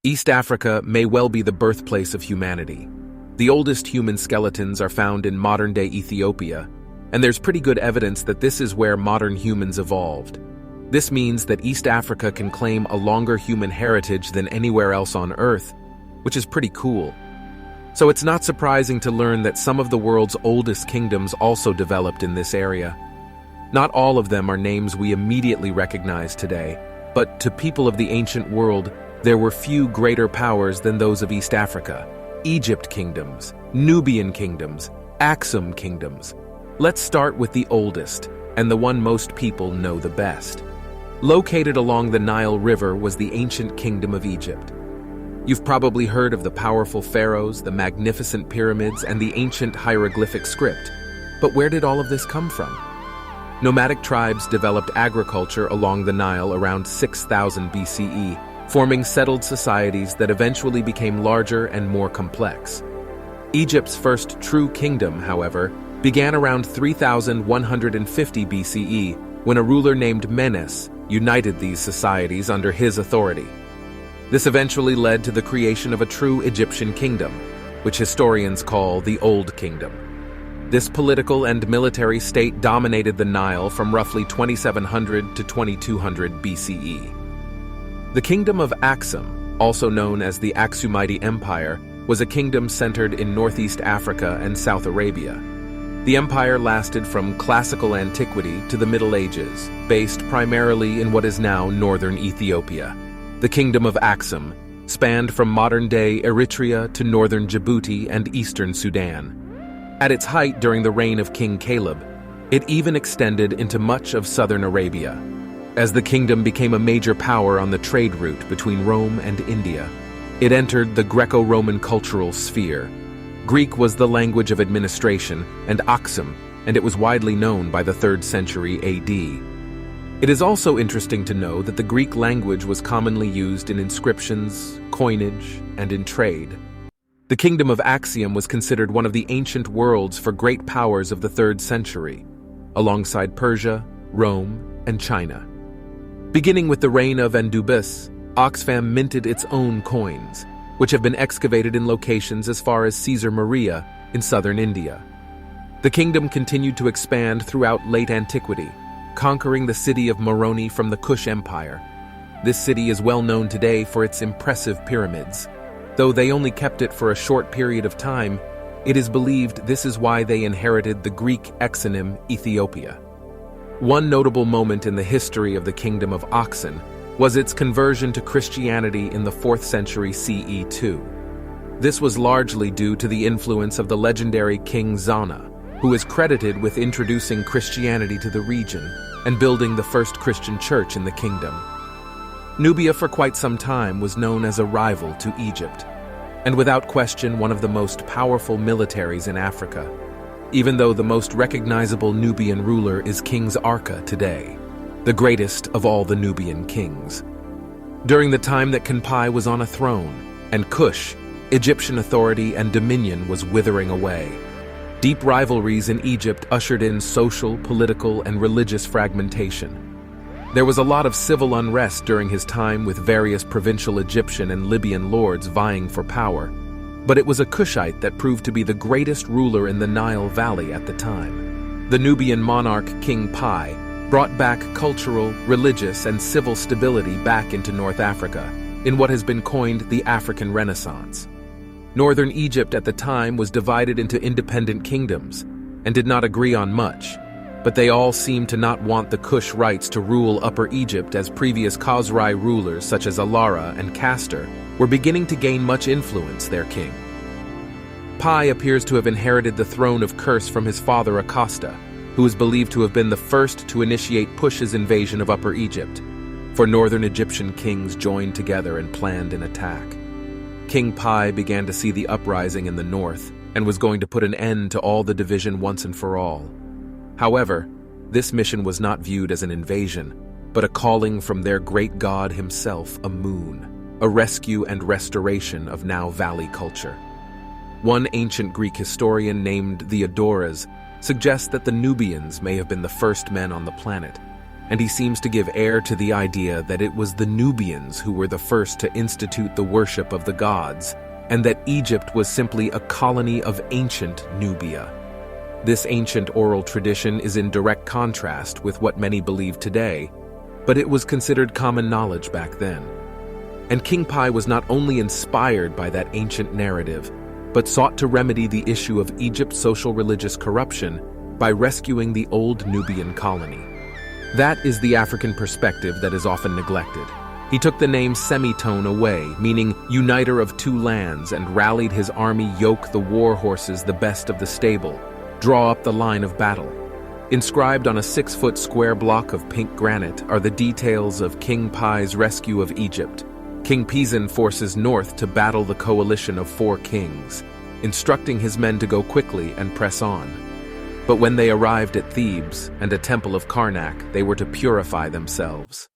East Africa may well be the birthplace of humanity. The oldest human skeletons are found in modern-day Ethiopia, and there's pretty good evidence that this is where modern humans evolved. This means that East Africa can claim a longer human heritage than anywhere else on Earth, which is pretty cool. So it's not surprising to learn that some of the world's oldest kingdoms also developed in this area. Not all of them are names we immediately recognize today, but to people of the ancient world, there were few greater powers than those of East Africa. Egypt kingdoms, Nubian kingdoms, Axum kingdoms. Let's start with the oldest, and the one most people know the best. Located along the Nile River was the ancient kingdom of Egypt. You've probably heard of the powerful pharaohs, the magnificent pyramids, and the ancient hieroglyphic script. But where did all of this come from? Nomadic tribes developed agriculture along the Nile around 6000 BCE, forming settled societies that eventually became larger and more complex. Egypt's first true kingdom, however, began around 3150 BCE when a ruler named Menes united these societies under his authority. This eventually led to the creation of a true Egyptian kingdom, which historians call the Old Kingdom. This political and military state dominated the Nile from roughly 2700 to 2200 BCE. The Kingdom of Axum, also known as the Axumite Empire, was a kingdom centered in northeast Africa and South Arabia. The empire lasted from classical antiquity to the Middle Ages, based primarily in what is now northern Ethiopia. The Kingdom of Axum spanned from modern-day Eritrea to northern Djibouti and eastern Sudan. At its height during the reign of King Caleb, it even extended into much of southern Arabia. As the kingdom became a major power on the trade route between Rome and India, it entered the Greco-Roman cultural sphere. Greek was the language of administration and Axum, and it was widely known by the 3rd century AD. It is also interesting to know that the Greek language was commonly used in inscriptions, coinage, and in trade. The Kingdom of Axum was considered one of the ancient worlds for great powers of the 3rd century, alongside Persia, Rome, and China. Beginning with the reign of Anubis, Oxfam minted its own coins, which have been excavated in locations as far as Caesar Maria in southern India. The kingdom continued to expand throughout late antiquity, conquering the city of Moroni from the Kush Empire. This city is well known today for its impressive pyramids. Though they only kept it for a short period of time, it is believed this is why they inherited the Greek exonym Ethiopia. One notable moment in the history of the Kingdom of Axum was its conversion to Christianity in the 4th century CE too. This was largely due to the influence of the legendary King Zana, who is credited with introducing Christianity to the region and building the first Christian church in the kingdom. Nubia for quite some time was known as a rival to Egypt, and without question one of the most powerful militaries in Africa, even though the most recognizable Nubian ruler is King Arka today, the greatest of all the Nubian kings. During the time that Kanpai was on a throne, and Kush, Egyptian authority and dominion was withering away, deep rivalries in Egypt ushered in social, political, and religious fragmentation. There was a lot of civil unrest during his time with various provincial Egyptian and Libyan lords vying for power, but it was a Kushite that proved to be the greatest ruler in the Nile Valley at the time. The Nubian monarch King Pi brought back cultural, religious, and civil stability back into North Africa in what has been coined the African Renaissance. Northern Egypt at the time was divided into independent kingdoms and did not agree on much, but they all seemed to not want the Kushites to rule Upper Egypt as previous Khazrai rulers such as Alara and Castor were beginning to gain much influence their king. Pi appears to have inherited the throne of Kurs from his father Acosta, who is believed to have been the first to initiate Push's invasion of Upper Egypt, for northern Egyptian kings joined together and planned an attack. King Pi began to see the uprising in the north and was going to put an end to all the division once and for all. However, this mission was not viewed as an invasion, but a calling from their great god himself, Amun, a rescue and restoration of now valley culture. One ancient Greek historian named Theodoras suggests that the Nubians may have been the first men on the planet. and he seems to give air to the idea that it was the Nubians who were the first to institute the worship of the gods, and that Egypt was simply a colony of ancient Nubia. This ancient oral tradition is in direct contrast with what many believe today, but it was considered common knowledge back then. And King Pi was not only inspired by that ancient narrative, but sought to remedy the issue of Egypt's social-religious corruption by rescuing the old Nubian colony. That is the African perspective that is often neglected. He took the name semitone away, meaning uniter of two lands, and rallied his army yoke the war horses the best of the stable, draw up the line of battle. Inscribed on a 6-foot square block of pink granite are the details of King Pi's rescue of Egypt. King Pisan forces north to battle the coalition of 4 kings, instructing his men to go quickly and press on. But when they arrived at Thebes and a temple of Karnak, they were to purify themselves.